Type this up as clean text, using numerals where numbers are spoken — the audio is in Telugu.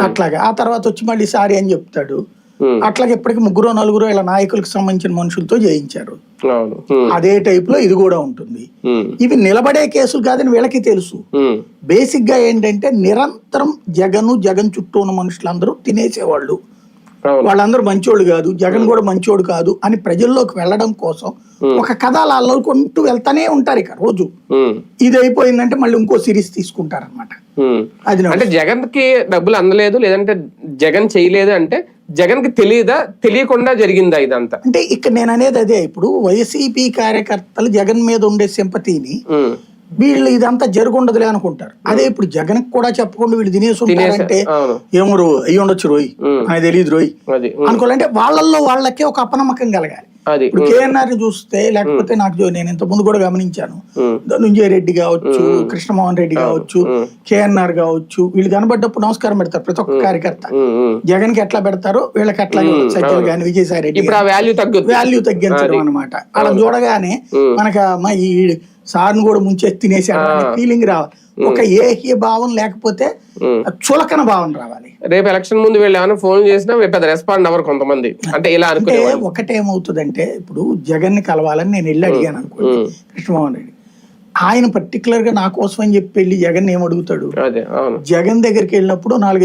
అట్లాగా ఆ తర్వాత వచ్చి మళ్ళీ సారీ అని చెప్తాడు. అట్లాగే ఇప్పటికి 3-4 ఇలా నాయకులకు సంబంధించిన మనుషులతో చేయించారు. అదే టైప్ లో ఇది కూడా ఉంటుంది. ఇవి నిలబడే కేసులు కాదని వీళ్ళకి తెలుసు. బేసిక్ గా ఏంటంటే నిరంతరం జగన్ చుట్టూ ఉన్న మనుషులందరూ తినేసేవాళ్ళు, వాళ్ళందరూ మంచోళ్ళు కాదు, జగన్ కూడా మంచోడు కాదు అని ప్రజల్లోకి వెళ్ళడం కోసం ఒక కథ అలా అల్లుకుంటూ వెళ్తానే ఉంటారు. ఇక రోజు ఇది అయిపోయిందంటే మళ్ళీ ఇంకో సిరీస్ తీసుకుంటారనమాట. అది అంటే జగన్ కి డబ్బులు అందలేదు, లేదంటే జగన్ చేయలేదు అంటే జగన్ కి తెలియకుండా జరిగిందా ఇదంతా? అంటే ఇక్కడ నేను అనేది అదే, ఇప్పుడు వైసీపీ కార్యకర్తలు జగన్ మీద ఉండే సింపతిని వీళ్ళు ఇదంతా జరుగుండదులే అనుకుంటారు. అదే ఇప్పుడు జగన్ కూడా చెప్పకుండా వీళ్ళు తినేసి ఉంటారంటే ఏమో అయ్యి ఉండొచ్చు రోయ్, నాకు తెలియదు రోయ్ అనుకోవాలంటే వాళ్ళల్లో వాళ్ళకే ఒక అపనమ్మకం కలగాలి. ఇప్పుడు కేఎన్ఆర్ చూస్తే, లేకపోతే నాకు నేను ఇంత ముందు కూడా గమనించాను, ధనుంజయ రెడ్డి కావచ్చు, కృష్ణమోహన్ రెడ్డి కావచ్చు, కేఎన్ఆర్ కావచ్చు, వీళ్ళు కనబడ్డప్పుడు నమస్కారం పెడతారు ప్రతి ఒక్క కార్యకర్త. జగన్ కి ఎట్లా పెడతారో వీళ్ళకి అట్లాగే సజ్జలు కానీ విజయసాయి రెడ్డి వాల్యూ తగ్గించడం అనమాట. అలా చూడగానే మనకు ఈ సార్ను కూడా ముంచేసి తినేసాడు ఫీలింగ్ రావాలి. ఒక ఏహ్య భావం లేకపోతే చులకన భావం రావాలి. రేపు ఎలక్షన్ ముందు వీళ్ళు ఏమైనా ఫోన్ చేసినా పెద్ద రెస్పాండ్ అవ్వరు కొంతమంది. అంటే ఇలా అనుకుంటే ఒకటేమవుతుందంటే, ఇప్పుడు జగన్ ని కలవాలని నేను వెళ్ళి అడిగాను అనుకోండి కృష్ణమోహన్ రెడ్డి, ఆయన పర్టికులర్ గా నా కోసం అని చెప్పి వెళ్ళి జగన్ ఏం అడుగుతాడు? జగన్ దగ్గరికి వెళ్ళినప్పుడు 4